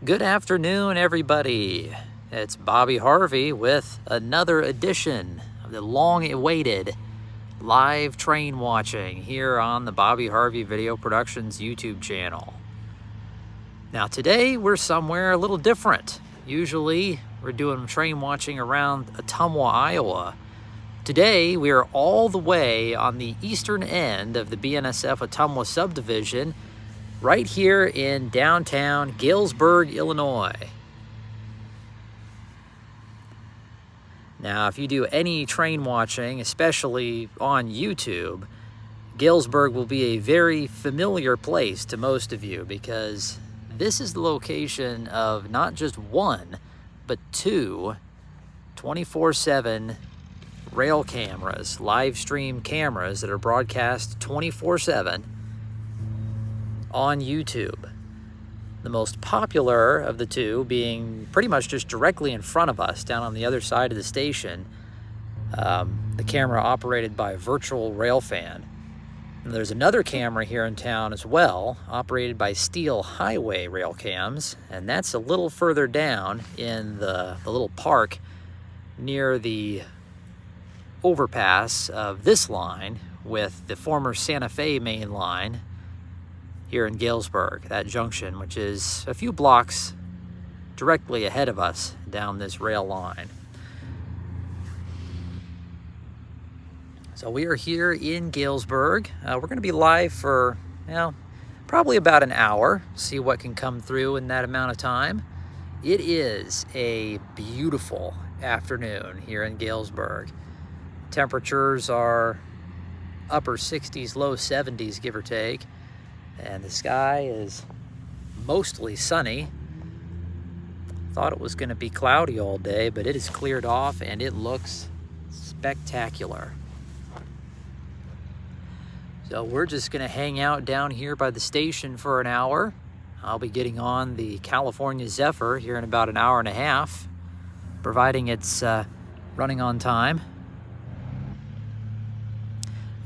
Good afternoon, everybody. It's Bobby Harvey with another edition of the long-awaited live train watching here on the Bobby Harvey Video Productions YouTube channel. Now today we're somewhere a little different. Usually we're doing train watching around Ottumwa, Iowa. Today we are all the way on the eastern end of the BNSF Ottumwa subdivision, right here in downtown Galesburg, Illinois. Now, if you do any train watching, especially on YouTube, Galesburg will be a very familiar place to most of you because this is the location of not just one, but two 24/7 rail cameras, live stream cameras that are broadcast 24/7 on YouTube. The most popular of the two being pretty much just directly in front of us down on the other side of the station, the camera operated by Virtual Railfan. And there's another camera here in town as well, operated by Steel Highway Rail Cams, and that's a little further down in the little park near the overpass of this line with the former Santa Fe main line here in Galesburg, that junction, which is a few blocks directly ahead of us down this rail line. So we are here in Galesburg. We're going to be live for, probably about an hour, see what can come through in that amount of time. It is a beautiful afternoon here in Galesburg. Temperatures are upper 60s, low 70s, give or take. And the sky is mostly sunny. Thought it was going to be cloudy all day, but it is cleared off and it looks spectacular. So we're just going to hang out down here by the station for an hour. I'll be getting on the California Zephyr here in about an hour and a half, providing it's running on time.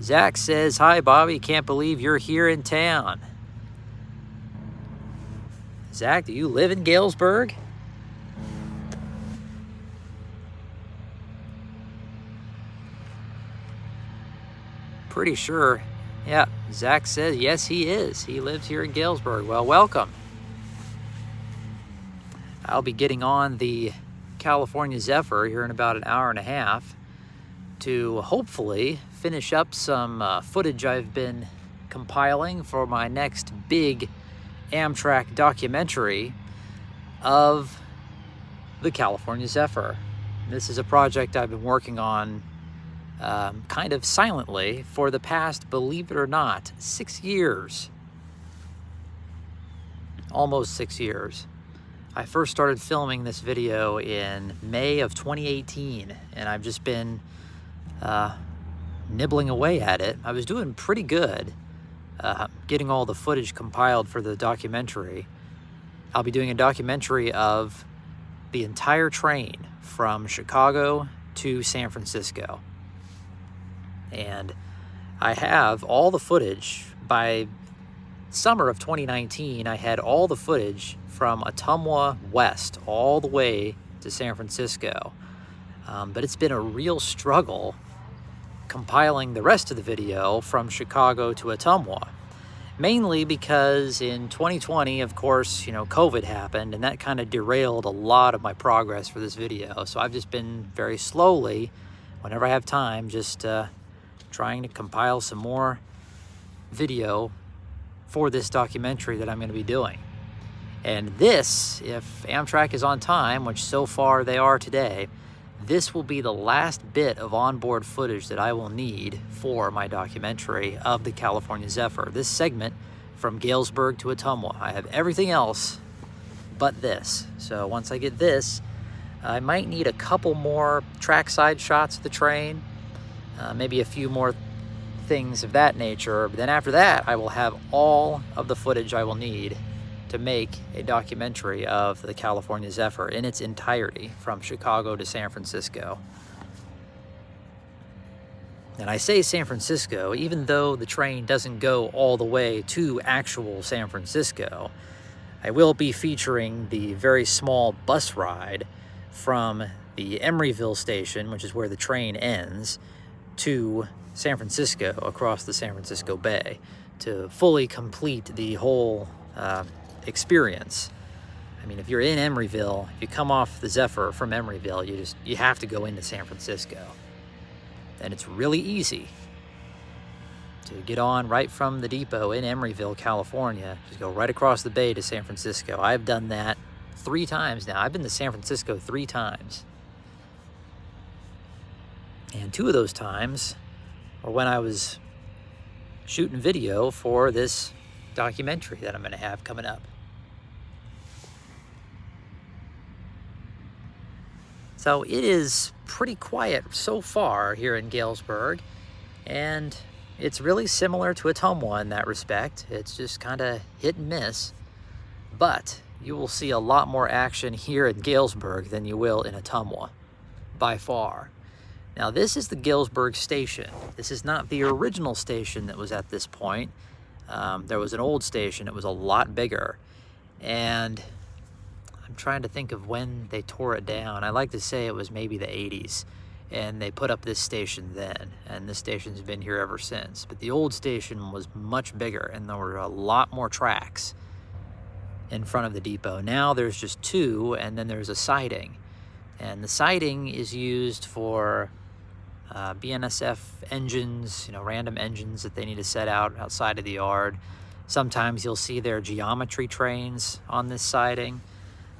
Zach says, "Hi, Bobby. Can't believe you're here in town." Zach, do you live in Galesburg? Pretty sure. Yeah, Zach says, yes, he is. He lives here in Galesburg. Well, welcome. I'll be getting on the California Zephyr here in about an hour and a half to hopefully finish up some footage I've been compiling for my next big Amtrak documentary of the California Zephyr. This is a project I've been working on kind of silently for the past, believe it or not, 6 years. Almost 6 years. I first started filming this video in May of 2018, and I've just been nibbling away at it. I was doing pretty good getting all the footage compiled for the documentary. I'll be doing a documentary of the entire train from Chicago to San Francisco. And I have all the footage. By summer of 2019, I had all the footage from Ottumwa west all the way to San Francisco. But it's been a real struggle compiling the rest of the video from Chicago to Ottumwa, mainly because in 2020, of course, COVID happened, and that kind of derailed a lot of my progress for this video. So I've just been very slowly, whenever I have time, just trying to compile some more video for this documentary that I'm going to be doing. And this, if Amtrak is on time, which so far they are today, this will be the last bit of onboard footage that I will need for my documentary of the California Zephyr. This segment from Galesburg to Ottumwa. I have everything else but this. So once I get this, I might need a couple more trackside shots of the train, maybe a few more things of that nature. But then after that, I will have all of the footage I will need to make a documentary of the California Zephyr in its entirety from Chicago to San Francisco. And I say San Francisco, even though the train doesn't go all the way to actual San Francisco. I will be featuring the very small bus ride from the Emeryville station, which is where the train ends, to San Francisco, across the San Francisco Bay, to fully complete the whole experience. I mean, if you're in Emeryville, if you come off the Zephyr from Emeryville, you have to go into San Francisco. And it's really easy to get on right from the depot in Emeryville, California. Just go right across the bay to San Francisco. I've done that 3 times now. I've been to San Francisco 3 times. And 2 of those times were when I was shooting video for this documentary that I'm going to have coming up. So it is pretty quiet so far here in Galesburg, and it's really similar to Ottumwa in that respect. It's just kind of hit and miss, but you will see a lot more action here in Galesburg than you will in Ottumwa, by far. Now, this is the Galesburg station. This is not the original station that was at this point. There was an old station. It was a lot bigger, and I'm trying to think of when they tore it down. I like to say it was maybe the 80s. And they put up this station then, and this station's been here ever since. But the old station was much bigger, and there were a lot more tracks in front of the depot. Now there's just 2, and then there's a siding. And the siding is used for BNSF engines, random engines that they need to set out outside of the yard. Sometimes you'll see their geometry trains on this siding.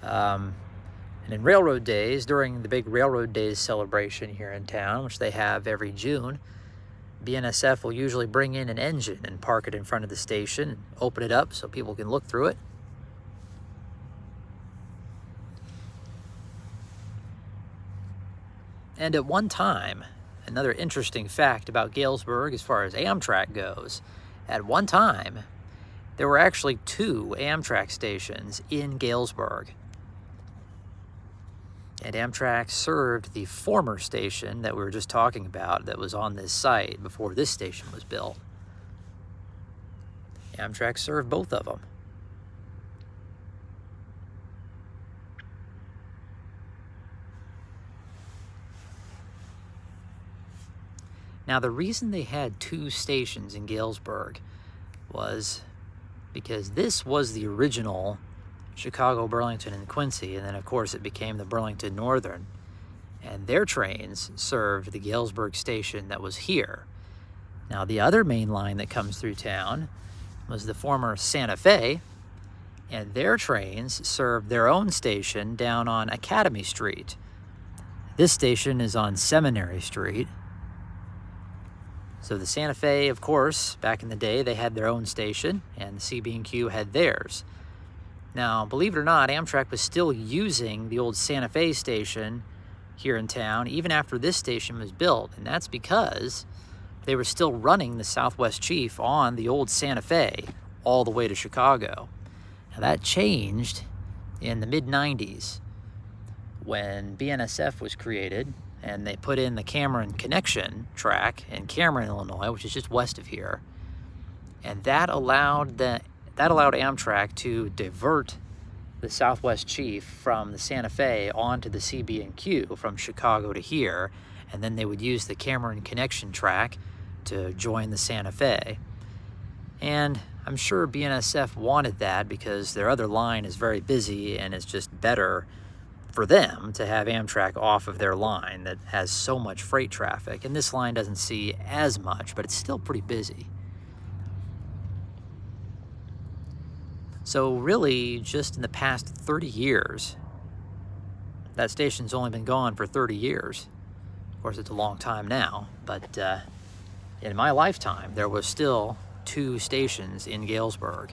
And in railroad days, during the big railroad days celebration here in town, which they have every June, BNSF will usually bring in an engine and park it in front of the station and open it up so people can look through it. And at one time, another interesting fact about Galesburg as far as Amtrak goes, at one time, there were actually 2 Amtrak stations in Galesburg. And Amtrak served the former station that we were just talking about that was on this site before this station was built. Amtrak served both of them. Now, the reason they had 2 stations in Galesburg was because this was the original Chicago, Burlington, and Quincy, and then of course it became the Burlington Northern, and their trains served the Galesburg station that was here. Now, the other main line that comes through town was the former Santa Fe, and their trains served their own station down on Academy Street. This station is on Seminary Street. So the Santa Fe, of course, back in the day, they had their own station, and the CB&Q had theirs. Now, believe it or not, Amtrak was still using the old Santa Fe station here in town even after this station was built, and that's because they were still running the Southwest Chief on the old Santa Fe all the way to Chicago. Now, that changed in the mid-90s when BNSF was created, and they put in the Cameron Connection track in Cameron, Illinois, which is just west of here, and that allowed Amtrak to divert the Southwest Chief from the Santa Fe onto the CB&Q from Chicago to here, and then they would use the Cameron Connection track to join the Santa Fe. And I'm sure BNSF wanted that because their other line is very busy, and it's just better for them to have Amtrak off of their line that has so much freight traffic. And this line doesn't see as much, but it's still pretty busy. So really, just in the past 30 years, that station's only been gone for 30 years. Of course, it's a long time now, but in my lifetime, there was still 2 stations in Galesburg.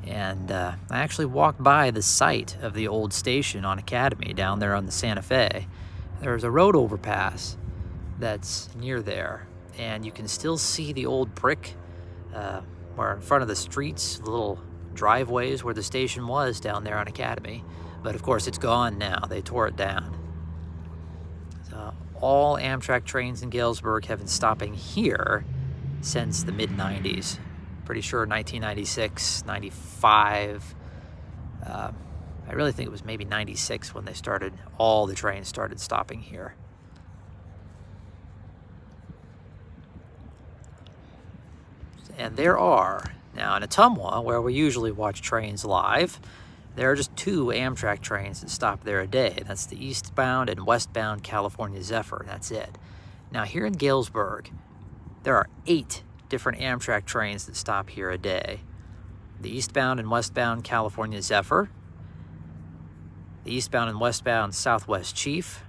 And I actually walked by the site of the old station on Academy down there on the Santa Fe. There's a road overpass that's near there, and you can still see the old brick where in front of the streets, the little driveways where the station was down there on Academy. But of course, it's gone now. They tore it down. So all Amtrak trains in Galesburg have been stopping here since the mid-90s. Pretty sure 1996, 95, I really think it was maybe 96 when all the trains started stopping here. And there are, now in Ottumwa, where we usually watch trains live, there are just 2 Amtrak trains that stop there a day. That's the eastbound and westbound California Zephyr. That's it. Now here in Galesburg, there are 8 different Amtrak trains that stop here a day. The eastbound and westbound California Zephyr, the eastbound and westbound Southwest Chief,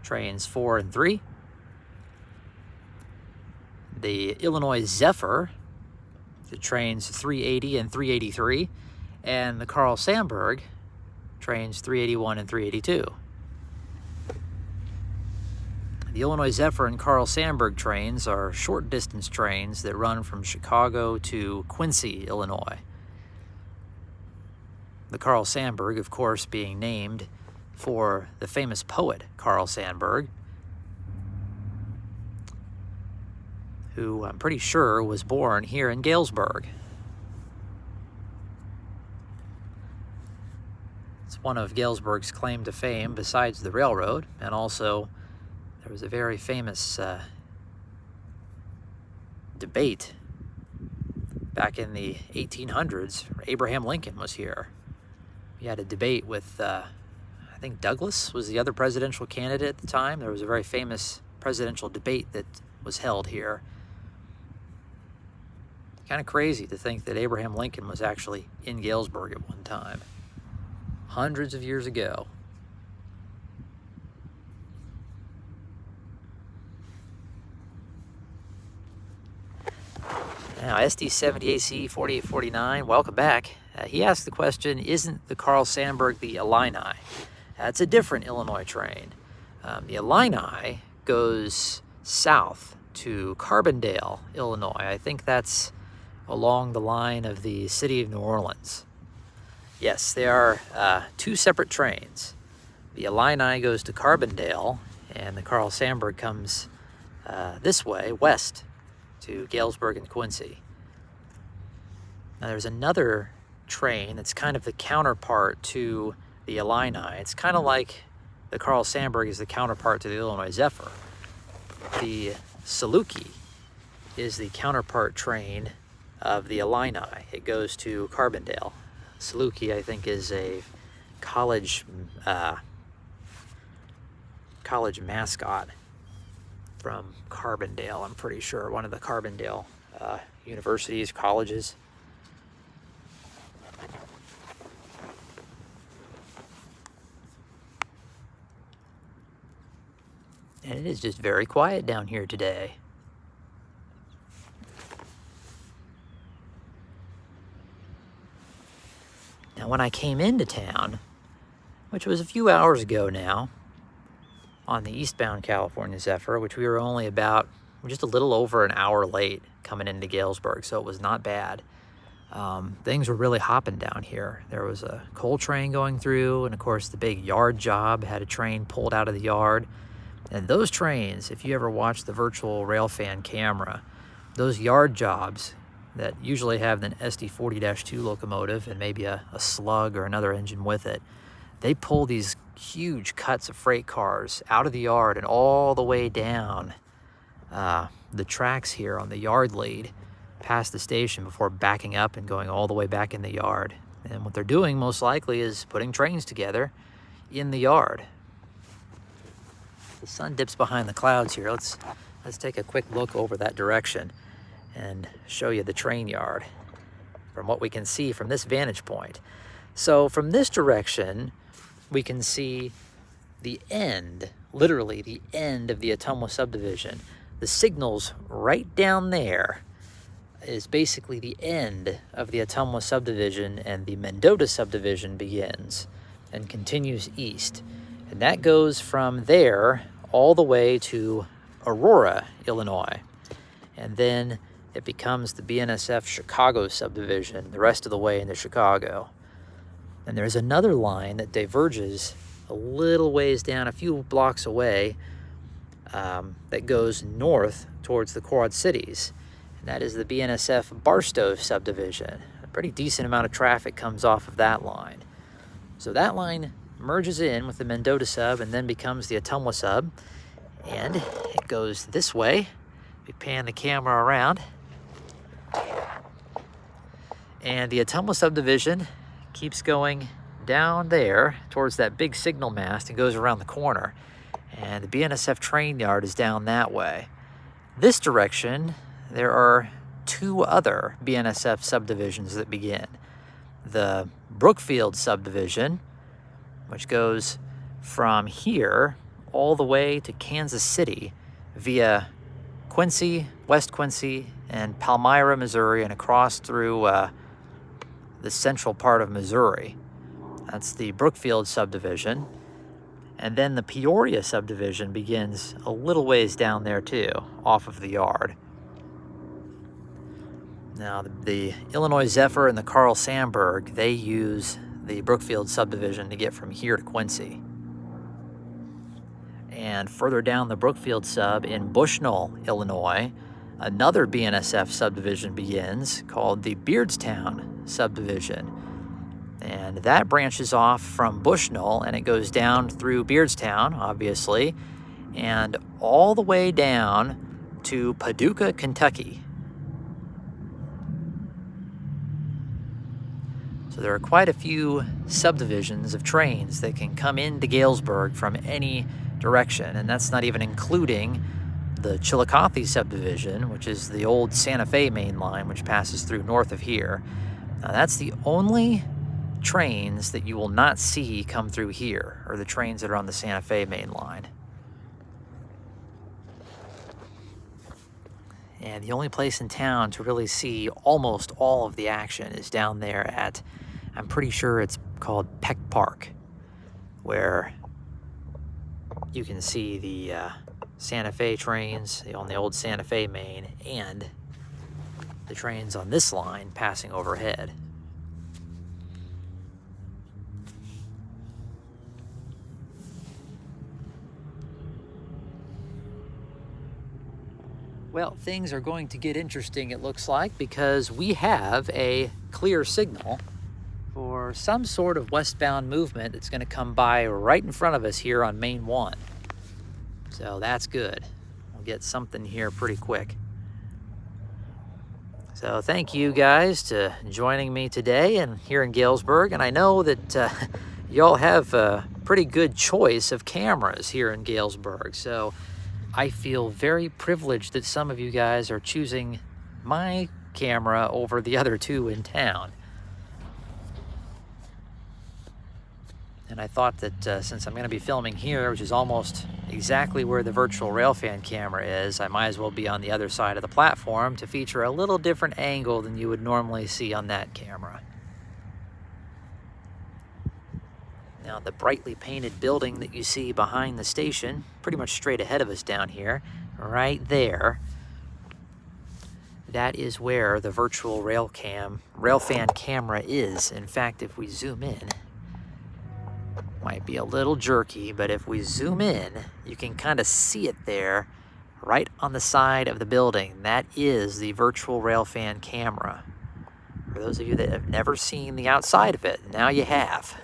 trains 4 and 3, the Illinois Zephyr, the trains 380 and 383, and the Carl Sandburg, trains 381 and 382. The Illinois Zephyr and Carl Sandburg trains are short-distance trains that run from Chicago to Quincy, Illinois. The Carl Sandburg, of course, being named for the famous poet Carl Sandburg, who I'm pretty sure was born here in Galesburg. It's one of Galesburg's claim to fame besides the railroad, and also there was a very famous debate back in the 1800s. Abraham Lincoln was here. He had a debate with, I think Douglas was the other presidential candidate at the time. There was a very famous presidential debate that was held here. Kind of crazy to think that Abraham Lincoln was actually in Galesburg at one time, hundreds of years ago. Now, SD70AC 4849, welcome back. He asked the question, isn't the Carl Sandburg the Illini? That's a different Illinois train. The Illini goes south to Carbondale, Illinois. I think that's along the line of the city of New Orleans. Yes, they are 2 separate trains. The Illini goes to Carbondale, and the Carl Sandburg comes this way, west, to Galesburg and Quincy. Now there's another train that's kind of the counterpart to the Illini. It's kind of like the Carl Sandburg is the counterpart to the Illinois Zephyr. The Saluki is the counterpart train of the Illini. It goes to Carbondale. Saluki, I think, is a college mascot from Carbondale, I'm pretty sure, one of the Carbondale universities, colleges. And it is just very quiet down here today. Now, when I came into town, which was a few hours ago now, on the eastbound California Zephyr, which we were only about just a little over an hour late coming into Galesburg, so it was not bad. Things were really hopping down here. There was a coal train going through, and of course the big yard job had a train pulled out of the yard. And those trains, if you ever watch the virtual railfan camera, those yard jobs that usually have an SD40-2 locomotive and maybe a slug or another engine with it, they pull these huge cuts of freight cars out of the yard and all the way down the tracks here on the yard lead past the station before backing up and going all the way back in the yard. And what they're doing most likely is putting trains together in the yard. The sun dips behind the clouds here. Let's take a quick look over that direction and show you the train yard from what we can see from this vantage point. So from this direction, we can see the end, literally the end of the Ottumwa subdivision. The signals right down there is basically the end of the Ottumwa subdivision, and the Mendota subdivision begins and continues east. And that goes from there all the way to Aurora, Illinois. And then it becomes the BNSF Chicago subdivision the rest of the way into Chicago. And there's another line that diverges a little ways down, a few blocks away, that goes north towards the Quad Cities. And that is the BNSF Barstow subdivision. A pretty decent amount of traffic comes off of that line. So that line merges in with the Mendota sub and then becomes the Ottumwa sub. And it goes this way. We pan the camera around. And the Ottumwa subdivision keeps going down there towards that big signal mast and goes around the corner. And the BNSF train yard is down that way. This direction, there are two other BNSF subdivisions that begin. The Brookfield subdivision, which goes from here all the way to Kansas City via Quincy, West Quincy, and Palmyra, Missouri, and across through the central part of Missouri. That's the Brookfield subdivision. And then the Peoria subdivision begins a little ways down there too, off of the yard. Now, the Illinois Zephyr and the Carl Sandburg, they use the Brookfield subdivision to get from here to Quincy. And further down the Brookfield sub in Bushnell, Illinois, another BNSF subdivision begins called the Beardstown subdivision. And that branches off from Bushnell and it goes down through Beardstown, obviously, and all the way down to Paducah, Kentucky. So there are quite a few subdivisions of trains that can come into Galesburg from any direction, and that's not even including the Chillicothe subdivision, which is the old Santa Fe main line, which passes through north of here. Now that's the only trains that you will not see come through here, are the trains that are on the Santa Fe main line. And the only place in town to really see almost all of the action is down there at, I'm pretty sure it's called Peck Park, where you can see the Santa Fe trains on the old Santa Fe main and the trains on this line passing overhead. Well, things are going to get interesting, it looks like, because we have a clear signal for some sort of westbound movement that's going to come by right in front of us here on Main 1. So that's good. We'll get something here pretty quick. So thank you guys to joining me today and here in Galesburg. And I know that y'all have a pretty good choice of cameras here in Galesburg. So I feel very privileged that some of you guys are choosing my camera over the other two in town. And I thought that since I'm going to be filming here, which is almost exactly where the virtual railfan camera is, I might as well be on the other side of the platform to feature a little different angle than you would normally see on that camera. Now, the brightly painted building that you see behind the station, pretty much straight ahead of us down here, right there, that is where the virtual railfan camera is. In fact, if we zoom in, might be a little jerky, but if we zoom in, you can kind of see it there right on the side of the building. That is the virtual railfan camera. For those of you that have never seen the outside of it, now you have.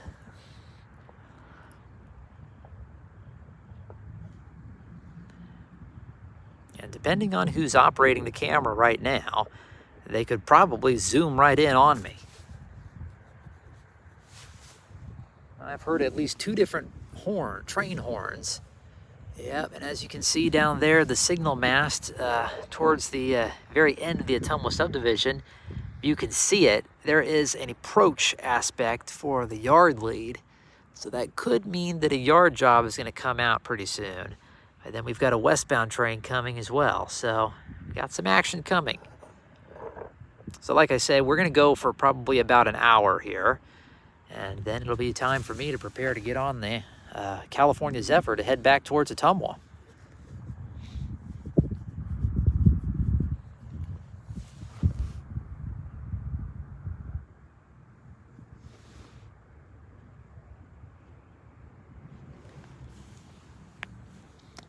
And depending on who's operating the camera right now, they could probably zoom right in on me. I've heard at least two different train horns. Yep, and as you can see down there, the signal mast towards the very end of the Ottumwa subdivision, you can see it. There is an approach aspect for the yard lead, so that could mean that a yard job is going to come out pretty soon. And then we've got a westbound train coming as well, so we've got some action coming. So like I said, we're going to go for probably about an hour here. And then it'll be time for me to prepare to get on the California Zephyr to head back towards Ottumwa.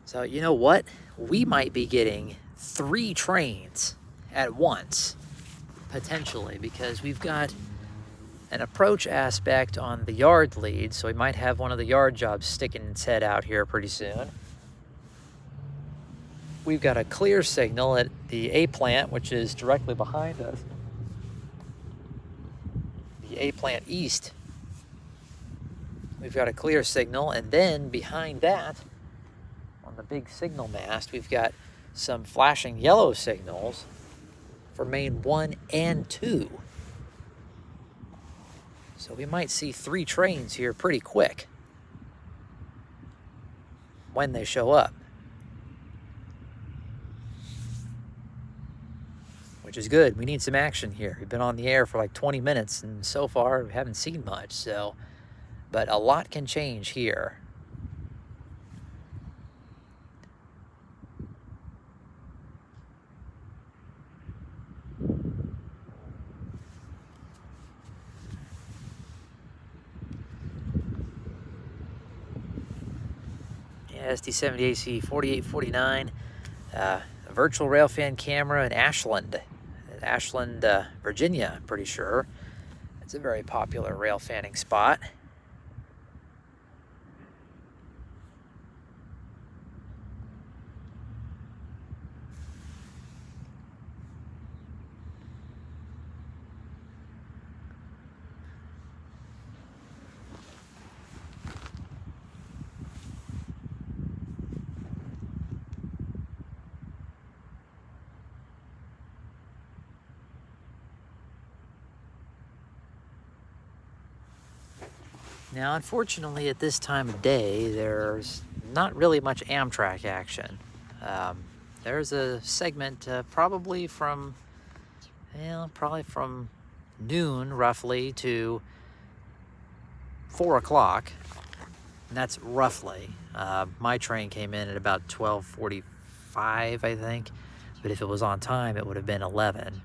So you know what? We might be getting 3 trains at once, potentially, because we've got an approach aspect on the yard lead, so we might have one of the yard jobs sticking its head out here pretty soon. We've got a clear signal at the A plant, which is directly behind us. The A plant east. We've got a clear signal, and then behind that, on the big signal mast, we've got some flashing yellow signals for main 1 and 2. So we might see 3 trains here pretty quick when they show up, which is good. We need some action here. We've been on the air for like 20 minutes, and so far we haven't seen much. So, but a lot can change here. SD70AC 4849, a virtual railfan camera in Ashland, Virginia, I'm pretty sure. It's a very popular rail fanning spot. Now, unfortunately, at this time of day, there's not really much Amtrak action. There's a segment probably from noon, roughly, to 4 o'clock, and that's roughly. My train came in at about 12:45, I think, but if it was on time, it would have been 11.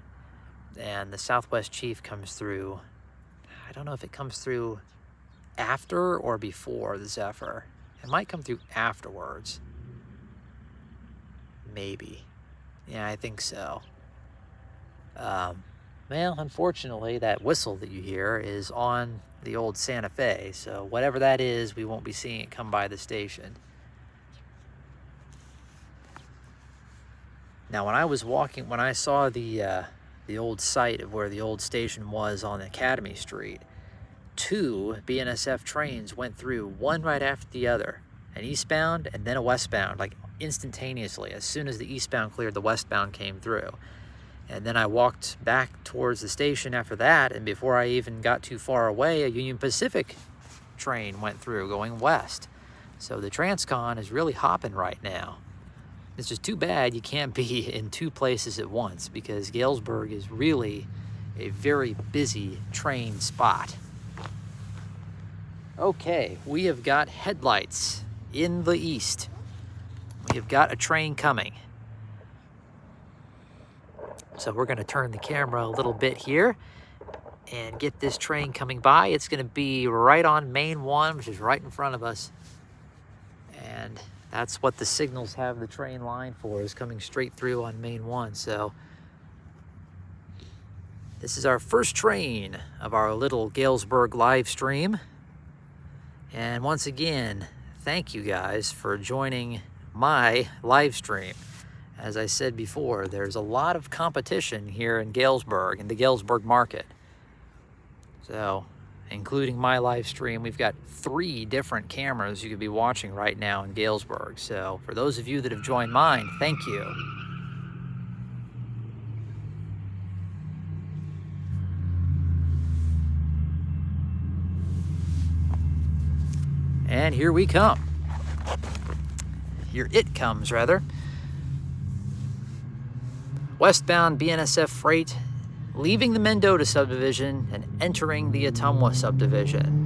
And the Southwest Chief comes through, I don't know if it comes through after or before the Zephyr. It might come through afterwards. Maybe. Yeah, I think so. Well, unfortunately, that whistle that you hear is on the old Santa Fe, so whatever that is, we won't be seeing it come by the station. Now, when I saw the old site of where the old station was on Academy Street, 2 BNSF trains went through, one right after the other, an eastbound and then a westbound, like instantaneously. As soon as the eastbound cleared, the westbound came through. And then I walked back towards the station after that, and before I even got too far away, a Union Pacific train went through going west. So the Transcon is really hopping right now. It's just too bad you can't be in 2 places at once, because Galesburg is really a very busy train spot. Okay, we have got headlights in the east. We have got a train coming. So we're going to turn the camera a little bit here and get this train coming by. It's going to be right on main 1, which is right in front of us. And that's what the signals have the train line for, is coming straight through on main 1. So this is our first train of our little Galesburg live stream. And once again, thank you guys for joining my live stream. As I said before, there's a lot of competition here in Galesburg, in the Galesburg market. So, including my live stream, we've got 3 different cameras you could be watching right now in Galesburg. So, for those of you that have joined mine, thank you. And here we come. Here it comes, rather. Westbound BNSF freight leaving the Mendota subdivision and entering the Ottumwa subdivision.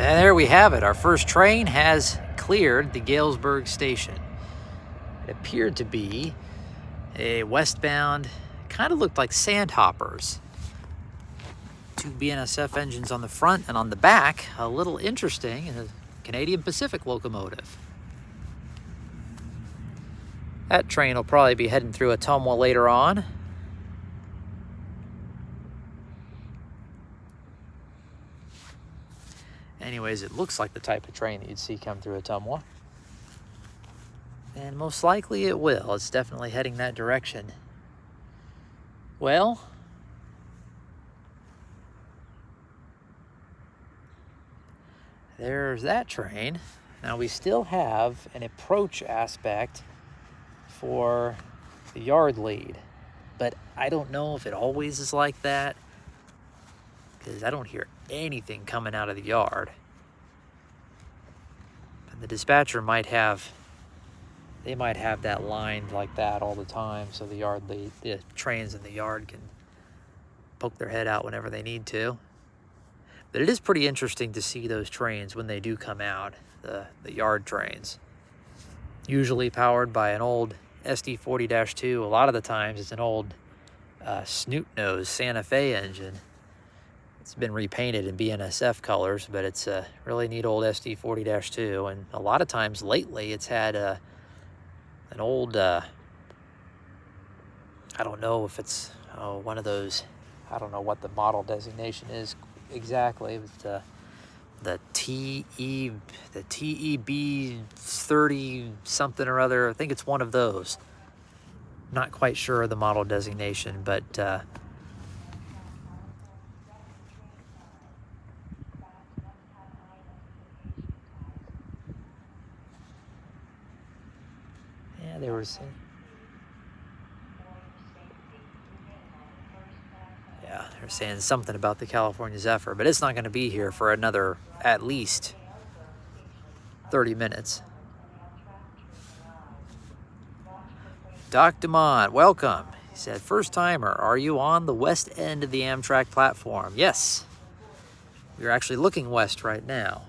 And there we have it. Our first train has cleared the Galesburg station. It appeared to be a westbound, kind of looked like sandhoppers. 2 BNSF engines on the front, and on the back, a little interesting, a Canadian Pacific locomotive. That train will probably be heading through Ottumwa later on. Anyways, it looks like the type of train that you'd see come through Ottumwa. And most likely it will. It's definitely heading that direction. Well, there's that train. Now we still have an approach aspect for the yard lead, but I don't know if it always is like that, because I don't hear anything coming out of the yard. And the dispatcher might have, they might have that lined like that all the time, so the yard lead, the trains in the yard can poke their head out whenever they need to. But it is pretty interesting to see those trains when they do come out, the yard trains. Usually powered by an old SD40-2. A lot of the times it's an old snoot nose Santa Fe engine. It's been repainted in BNSF colors, but it's a really neat old SD40-2. And a lot of times lately it's had an old, I don't know if it's one of those, I don't know what the model designation is exactly, but the TEB 30 something or other. I think it's one of those. Not quite sure of the model designation, but yeah, they were saying. Yeah, they're saying something about the California Zephyr, but it's not going to be here for another at least 30 minutes. Doc DeMont, welcome. He said, first timer, are you on the west end of the Amtrak platform? Yes. We're actually looking west right now.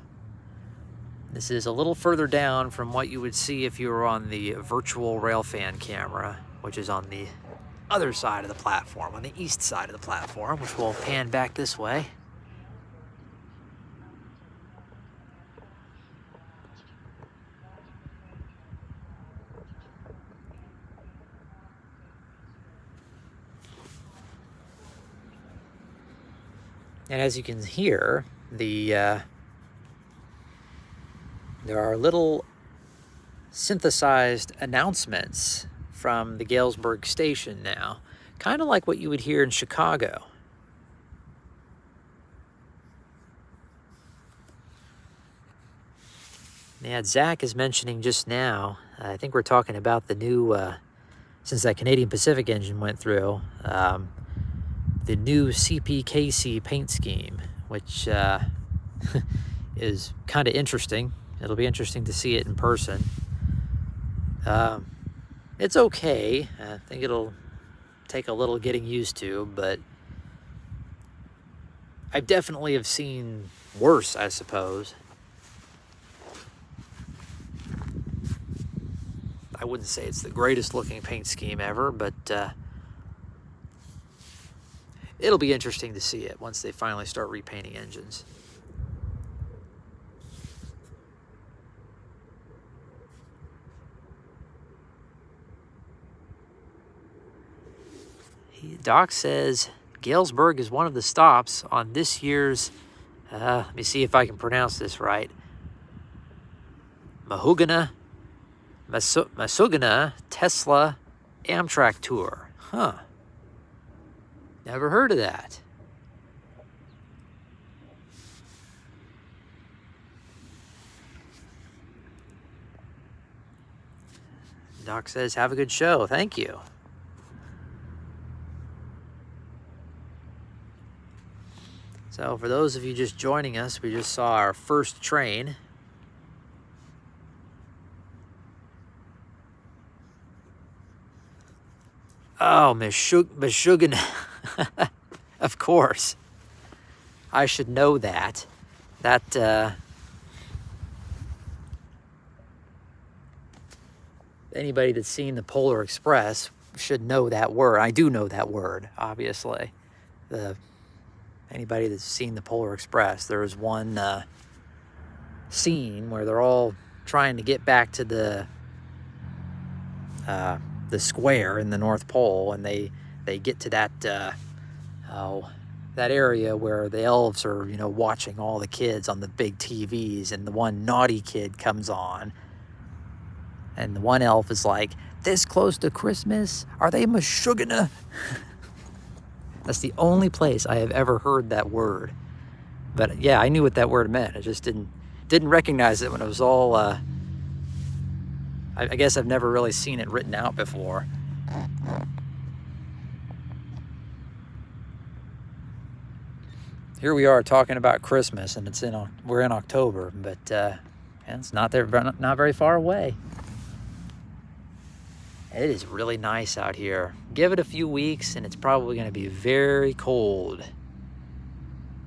This is a little further down from what you would see if you were on the virtual railfan camera, which is on the other side of the platform, on the east side of the platform, which will pan back this way. And as you can hear, there are little synthesized announcements from the Galesburg station now, kind of like what you would hear in Chicago. Yeah, Zach is mentioning just now, I think we're talking about the new, since that Canadian Pacific engine went through, the new CPKC paint scheme, which is kind of interesting. It'll be interesting to see it in person. It's okay. I think it'll take a little getting used to, but I definitely have seen worse, I suppose. I wouldn't say it's the greatest looking paint scheme ever, but it'll be interesting to see it once they finally start repainting engines. Doc says Galesburg is one of the stops on this year's, let me see if I can pronounce this right, Masugana Tesla Amtrak Tour. Huh. Never heard of that. Doc says, have a good show. Thank you. So for those of you just joining us, we just saw our first train. Oh, Meshuggah. Of course. I should know that. That Anybody that's seen the Polar Express should know that word. I do know that word, obviously. Anybody that's seen the Polar Express, there was one scene where they're all trying to get back to the square in the North Pole, and they get to that that area where the elves are, you know, watching all the kids on the big TVs, and the one naughty kid comes on, and the one elf is like, "This close to Christmas? Are they mashugana?" That's the only place I have ever heard that word. But yeah, I knew what that word meant. I just didn't recognize it when it was all, I guess I've never really seen it written out before. Here we are talking about Christmas, and we're in October, but it's not very far away. It is really nice out here. Give it a few weeks and it's probably going to be very cold.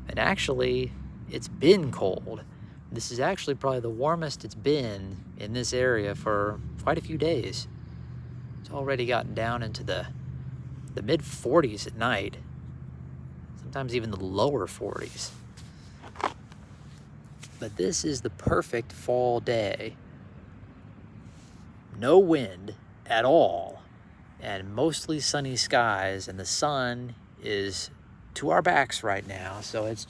And actually, it's been cold. This is actually probably the warmest it's been in this area for quite a few days. It's already gotten down into the mid 40s at night. Sometimes even the lower 40s. But this is the perfect fall day. No wind at all, and mostly sunny skies, and the sun is to our backs right now, so it's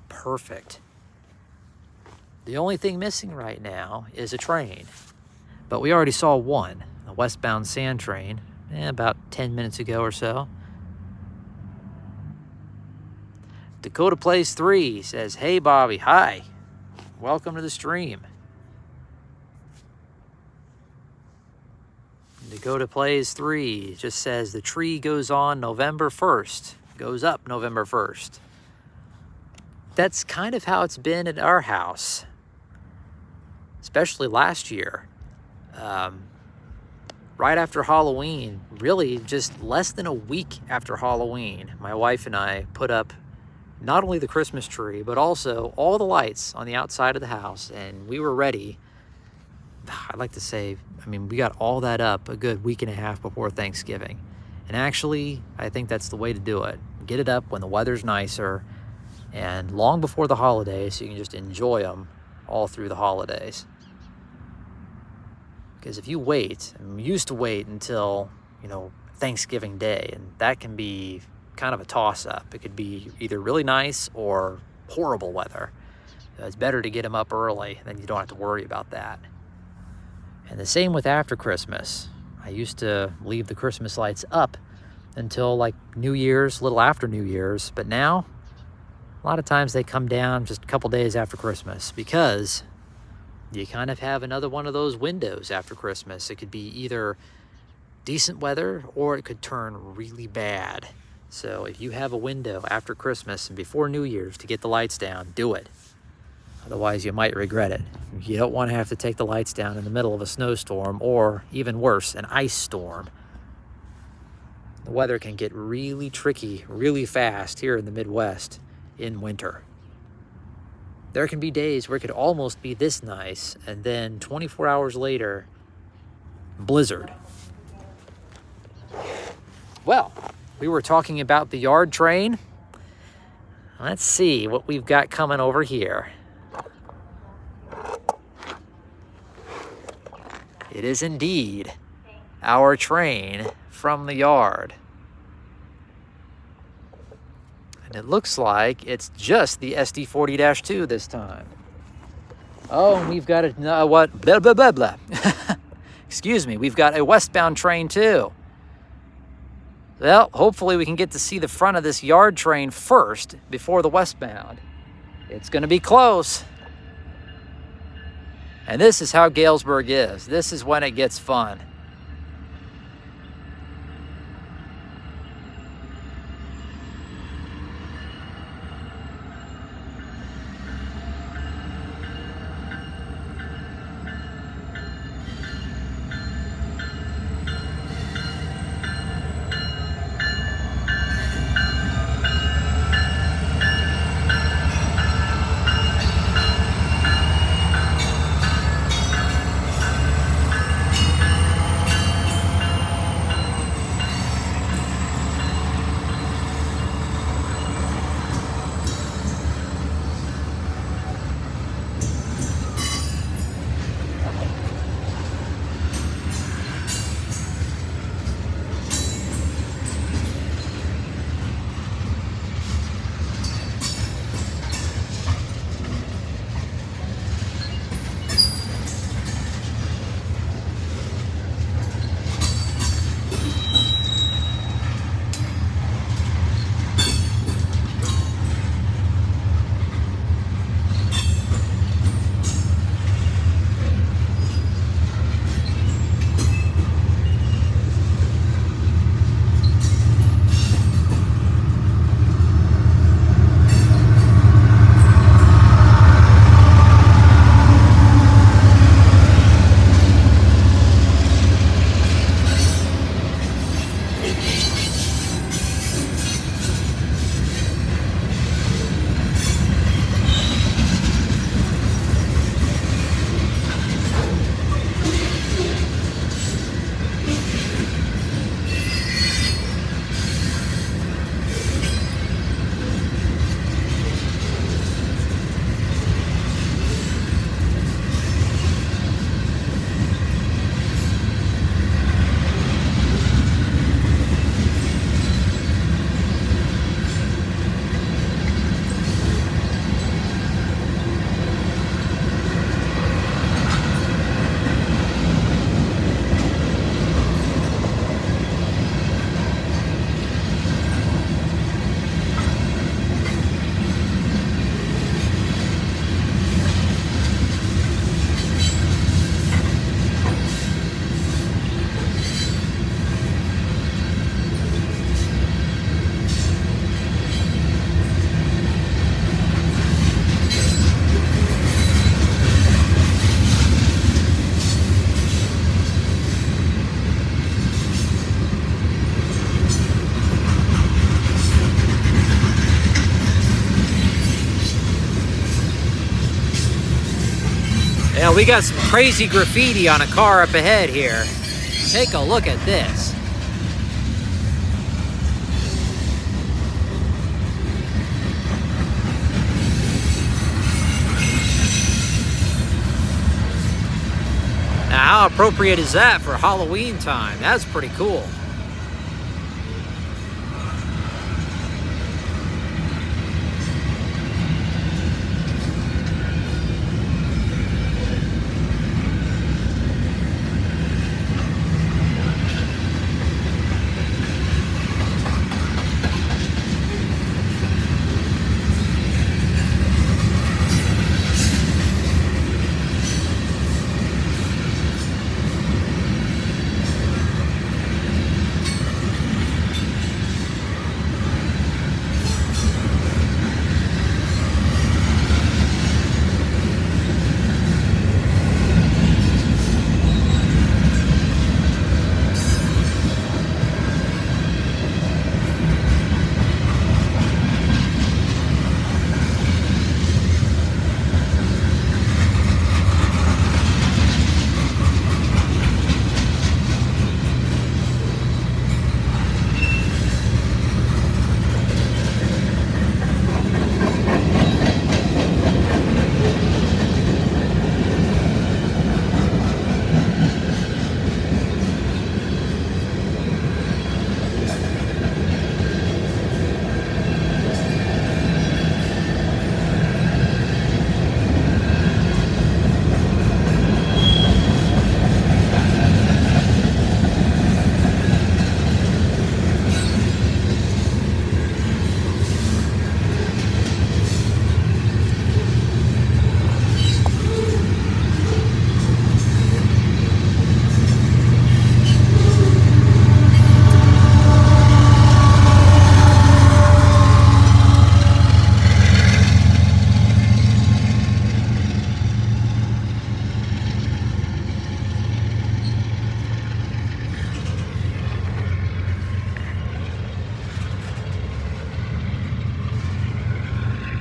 perfect. The only thing missing right now is a train, but we already saw one, a westbound sand train, about 10 minutes ago or so. Dakota Plays 3 says, "Hey Bobby, hi, welcome to the stream." Dakota Plays 3 just says the tree goes on November 1st, goes up November 1st. That's kind of how it's been at our house, especially last year. Right after Halloween, really just less than a week after Halloween, my wife and I put up not only the Christmas tree, but also all the lights on the outside of the house, and we were ready. I'd like to say, we got all that up a good week and a half before Thanksgiving. And actually, I think that's the way to do it. Get it up when the weather's nicer and long before the holidays, so you can just enjoy them all through the holidays. Because if you wait, and we used to wait until, Thanksgiving Day, and that can be kind of a toss-up. It could be either really nice or horrible weather. It's better to get them up early, then you don't have to worry about that. And the same with after Christmas. I used to leave the Christmas lights up until like New Year's, a little after New Year's, but now a lot of times they come down just a couple days after Christmas, because you kind of have another one of those windows after Christmas. It could be either decent weather or it could turn really bad. So if you have a window after Christmas and before New Year's to get the lights down, do it. Otherwise, you might regret it. You don't want to have to take the lights down in the middle of a snowstorm, or even worse, an ice storm. The weather can get really tricky really fast here in the Midwest in winter. There can be days where it could almost be this nice, and then 24 hours later, blizzard. Well, we were talking about the yard train. Let's see what we've got coming over here. It is indeed our train from the yard. And it looks like it's just the SD40-2 this time. Oh, and we've got a, what? Blah, blah, blah, blah. Excuse me, we've got a westbound train too. Well, hopefully we can get to see the front of this yard train first before the westbound. It's going to be close. And this is how Galesburg is. This is when it gets fun. So we got some crazy graffiti on a car up ahead here. Take a look at this. Now, how appropriate is that for Halloween time? That's pretty cool.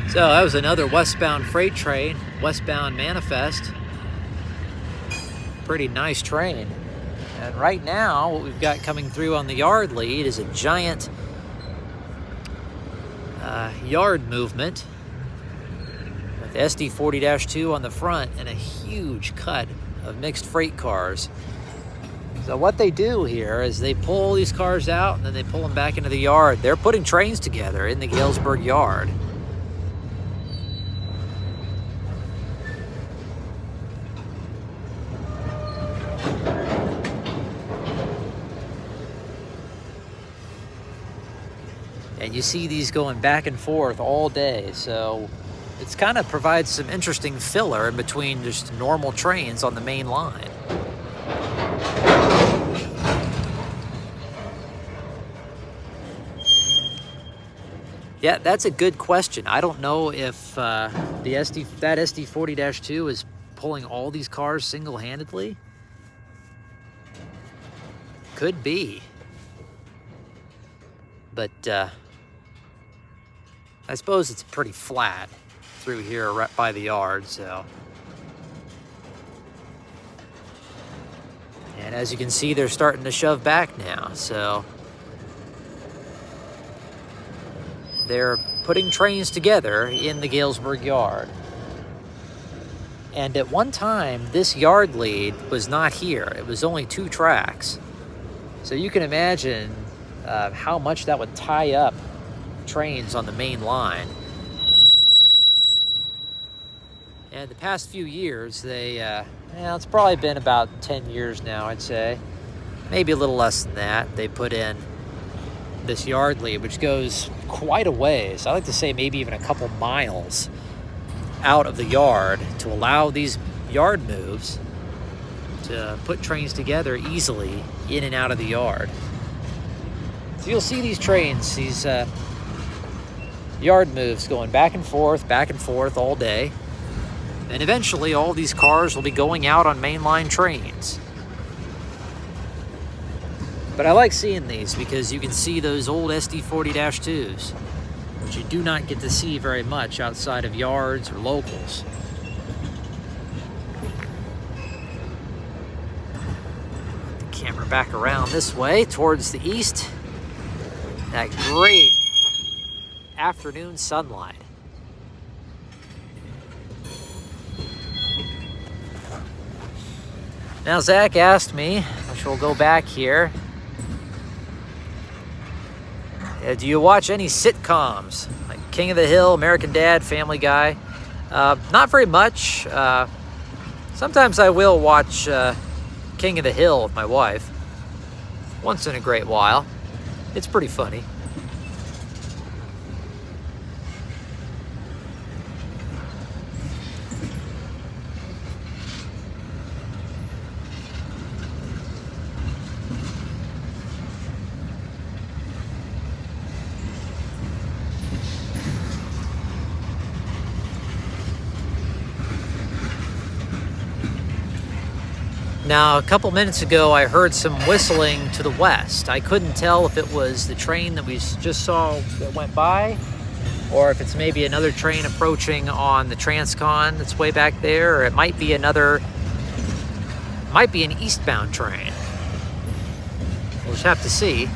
So that was another westbound freight train, westbound manifest. Pretty nice train. And right now, what we've got coming through on the yard lead is a giant yard movement with SD40-2 on the front and a huge cut of mixed freight cars. So what they do here is they pull these cars out and then they pull them back into the yard. They're putting trains together in the Galesburg yard. And you see these going back and forth all day, so it's kind of provides some interesting filler in between just normal trains on the main line. Yeah, that's a good question. I don't know if that SD40-2 is pulling all these cars single-handedly. Could be. But I suppose it's pretty flat through here right by the yard, so. And as you can see, they're starting to shove back now, so. They're putting trains together in the Galesburg yard. And at one time, this yard lead was not here. It was only 2 tracks. So you can imagine how much that would tie up trains on the main line. And the past few years, it's probably been about 10 years now, I'd say. Maybe a little less than that. They put in this yard lead, which goes quite a ways. I like to say maybe even a couple miles out of the yard to allow these yard moves to put trains together easily in and out of the yard. So you'll see these trains, these yard moves going back and forth all day. And eventually all these cars will be going out on mainline trains. But I like seeing these because you can see those old SD40-2s, which you do not get to see very much outside of yards or locals. back around this way towards the east. That great afternoon sunlight. Now Zach asked me, which we'll go back here, do you watch any sitcoms? Like King of the Hill, American Dad, Family Guy? Not very much. Sometimes I will watch King of the Hill with my wife. Once in a great while. It's pretty funny. Now, a couple minutes ago, I heard some whistling to the west. I couldn't tell if it was the train that we just saw that went by, or if it's maybe another train approaching on the Transcon that's way back there, or it might be an eastbound train. We'll just have to see.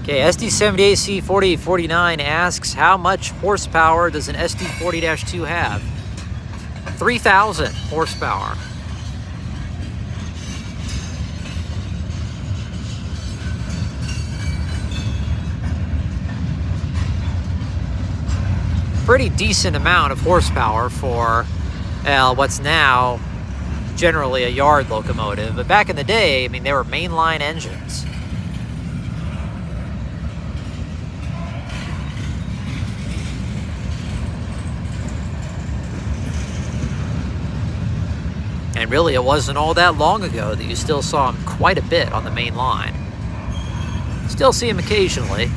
Okay, SD78C4849 asks, how much horsepower does an SD40-2 have? 3,000 horsepower. Pretty decent amount of horsepower for what's now generally a yard locomotive. But back in the day, I mean, they were mainline engines. And really, it wasn't all that long ago that you still saw them quite a bit on the main line. Still see them occasionally.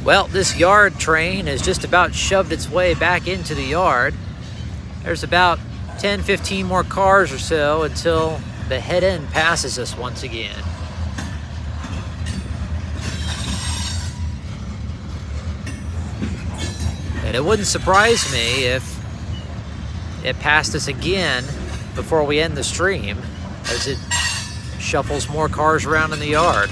Well, this yard train has just about shoved its way back into the yard. There's about 10, 15 more cars or so until the head end passes us once again. And it wouldn't surprise me if it passed us again before we end the stream, as it shuffles more cars around in the yard.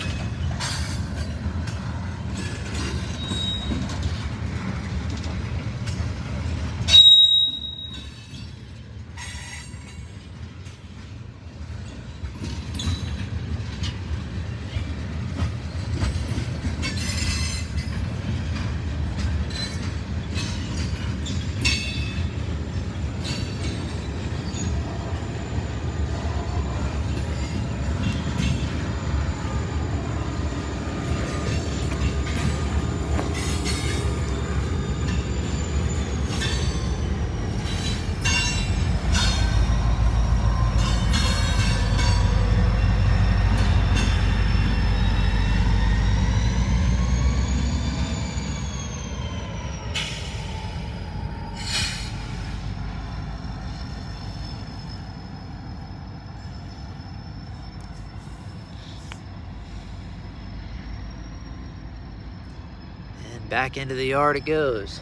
Back into the yard it goes.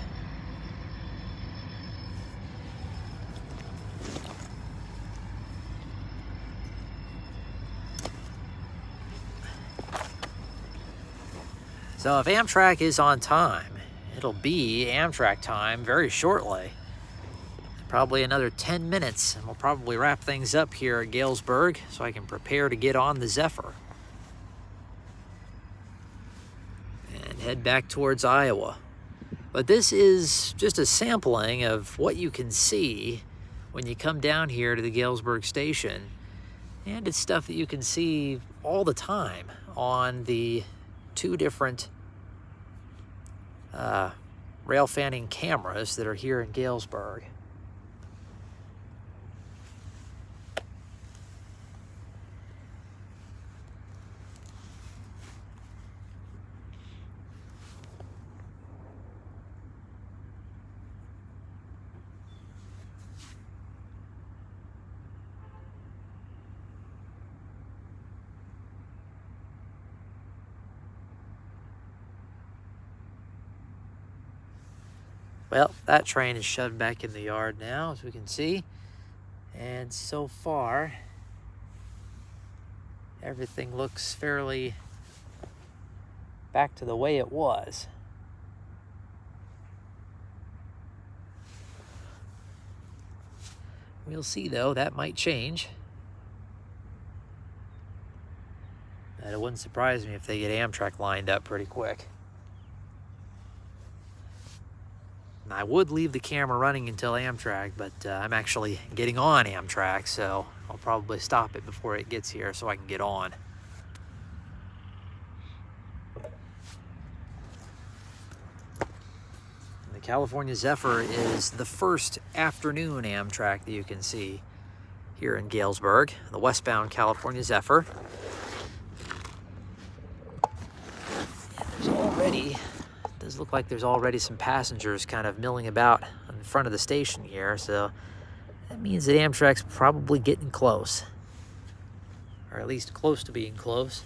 So if Amtrak is on time, it'll be Amtrak time very shortly. Probably another 10 minutes, and we'll probably wrap things up here at Galesburg so I can prepare to get on the Zephyr and head back towards Iowa. But this is just a sampling of what you can see when you come down here to the Galesburg station. And it's stuff that you can see all the time on the two different rail fanning cameras that are here in Galesburg. Well, that train is shoved back in the yard now, as we can see. And so far, everything looks fairly back to the way it was. We'll see, though, that might change. And it wouldn't surprise me if they get Amtrak lined up pretty quick. I would leave the camera running until Amtrak, but I'm actually getting on Amtrak, so I'll probably stop it before it gets here so I can get on. The California Zephyr is the first afternoon Amtrak that you can see here in Galesburg, the westbound California Zephyr. And there's already... does look like there's already some passengers kind of milling about in front of the station here, so that means that Amtrak's probably getting close, or at least close to being close.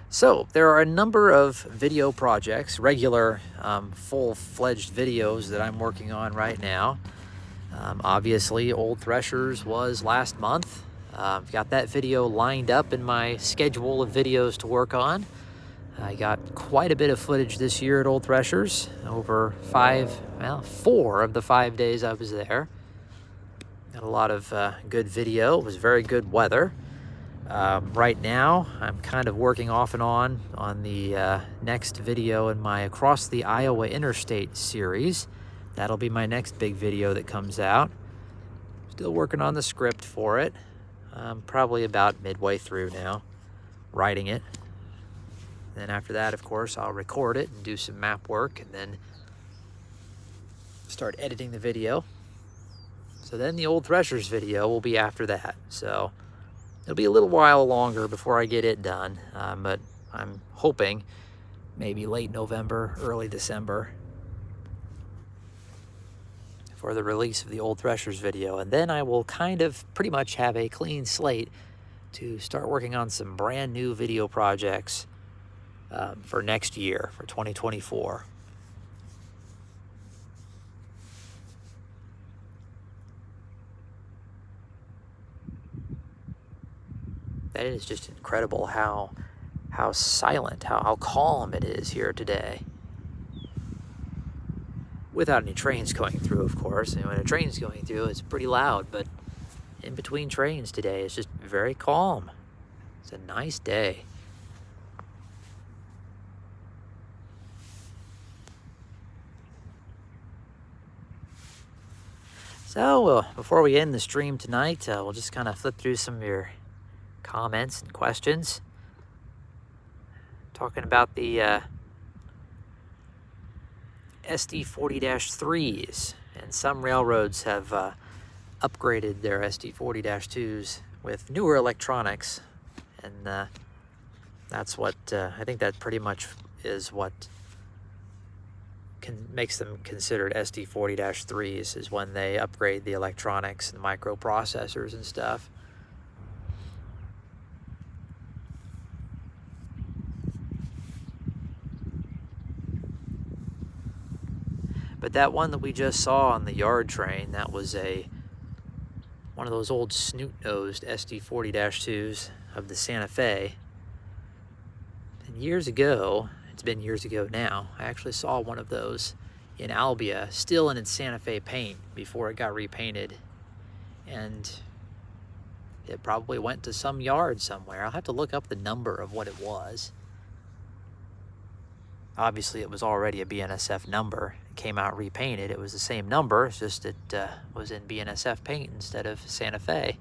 So there are a number of video projects, regular full-fledged videos that I'm working on right now. Obviously, Old Threshers was last month. I've got that video lined up in my schedule of videos to work on. I got quite a bit of footage this year at Old Threshers, over 4 of the 5 days I was there. Got a lot of good video. It was very good weather. Right now, I'm kind of working off and on the next video in my Across the Iowa Interstate series. That'll be my next big video that comes out. Still working on the script for it. Probably about midway through now, writing it. Then after that, of course, I'll record it and do some map work and then start editing the video. So then the Old Threshers video will be after that. So it'll be a little while longer before I get it done, but I'm hoping maybe late November, early December for the release of the Old Threshers video. And then I will kind of pretty much have a clean slate to start working on some brand new video projects for next year, for 2024. That is just incredible how silent, how calm it is here today. Without any trains going through, of course. And when a train's going through, it's pretty loud, but in between trains today, it's just very calm. It's a nice day. So, before we end the stream tonight, we'll just kind of flip through some of your comments and questions. Talking about the SD40-3s, and some railroads have upgraded their SD40-2s with newer electronics, and that's what I think that pretty much is what makes them considered SD40-3s, is when they upgrade the electronics and microprocessors and stuff. But that one that we just saw on the yard train, that was one of those old snoot-nosed SD40-2s of the Santa Fe. And years ago, it's been years ago now, I actually saw one of those in Albia, still in its Santa Fe paint before it got repainted. And it probably went to some yard somewhere. I'll have to look up the number of what it was. Obviously, it was already a BNSF number. It came out repainted. It was the same number, it's just it was in BNSF paint instead of Santa Fe.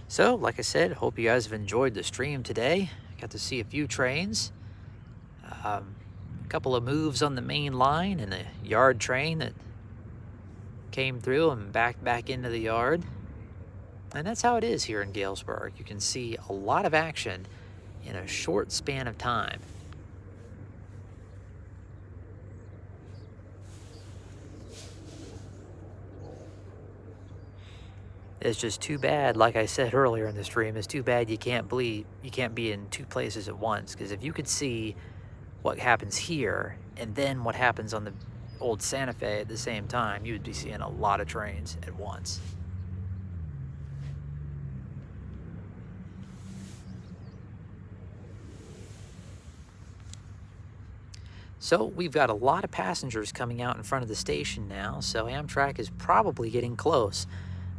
So, like I said, hope you guys have enjoyed the stream today. Got to see a few trains, a couple of moves on the main line, and a yard train that came through and back into the yard. And that's how it is here in Galesburg. You can see a lot of action in a short span of time. It's just too bad, like I said earlier in the stream, it's too bad you can't be in two places at once. Because if you could see what happens here and then what happens on the old Santa Fe at the same time, you would be seeing a lot of trains at once. So we've got a lot of passengers coming out in front of the station now, so Amtrak is probably getting close.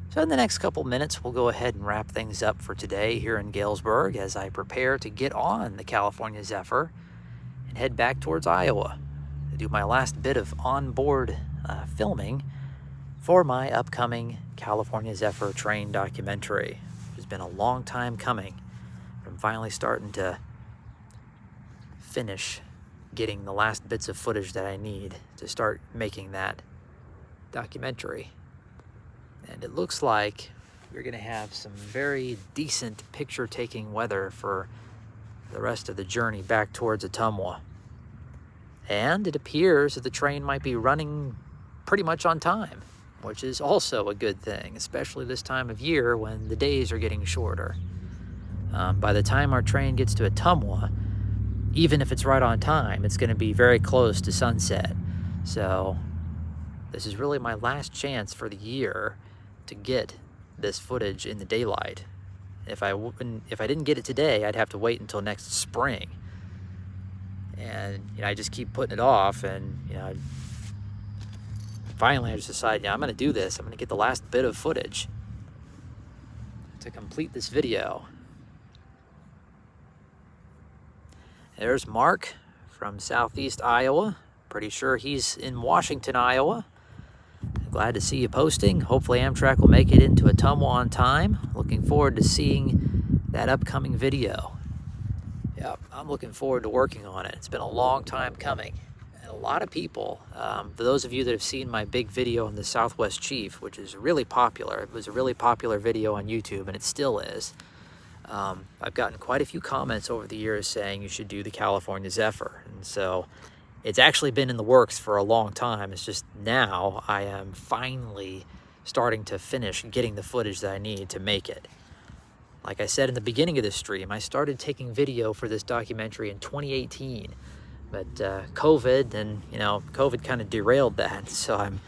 So in the next couple minutes, we'll go ahead and wrap things up for today here in Galesburg as I prepare to get on the California Zephyr and head back towards Iowa to do my last bit of onboard filming for my upcoming California Zephyr train documentary. It's been a long time coming. I'm finally starting to finish getting the last bits of footage that I need to start making that documentary. And it looks like we're gonna have some very decent picture-taking weather for the rest of the journey back towards Ottumwa. And it appears that the train might be running pretty much on time, which is also a good thing, especially this time of year when the days are getting shorter. By the time our train gets to Ottumwa, even if it's right on time, it's gonna be very close to sunset. So this is really my last chance for the year to get this footage in the daylight. If I didn't get it today, I'd have to wait until next spring. And I just keep putting it off, and finally I just decided, I'm gonna do this. I'm gonna get the last bit of footage to complete this video. There's Mark from Southeast Iowa. Pretty sure he's in Washington, Iowa. Glad to see you posting. Hopefully Amtrak will make it into Ottumwa on time. Looking forward to seeing that upcoming video. Yep, I'm looking forward to working on it. It's been a long time coming. And a lot of people, for those of you that have seen my big video on the Southwest Chief, which is really popular. It was a really popular video on YouTube, and it still is. I've gotten quite a few comments over the years saying you should do the California Zephyr. And so it's actually been in the works for a long time. It's just now I am finally starting to finish getting the footage that I need to make it. Like I said in the beginning of this stream, I started taking video for this documentary in 2018, but COVID COVID kind of derailed that. So I'm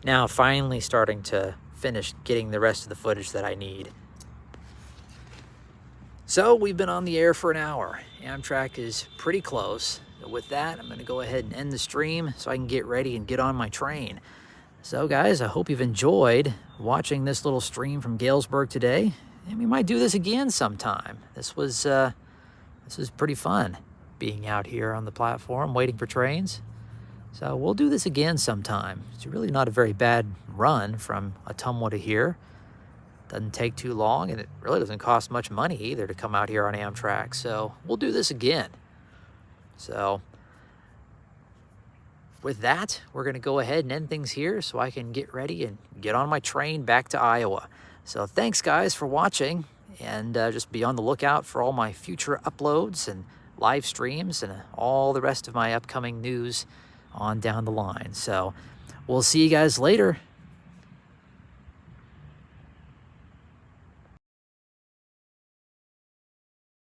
now finally starting to finish getting the rest of the footage that I need. So we've been on the air for an hour. Amtrak is pretty close. With that, I'm going to go ahead and end the stream so I can get ready and get on my train. So guys, I hope you've enjoyed watching this little stream from Galesburg today. And we might do this again sometime. This was pretty fun, being out here on the platform waiting for trains. So we'll do this again sometime. It's really not a very bad run from Ottumwa to here. Doesn't take too long, and it really doesn't cost much money either to come out here on Amtrak. So we'll do this again. So with that, we're going to go ahead and end things here so I can get ready and get on my train back to Iowa. So thanks, guys, for watching, and just be on the lookout for all my future uploads and live streams and all the rest of my upcoming news on down the line. So we'll see you guys later.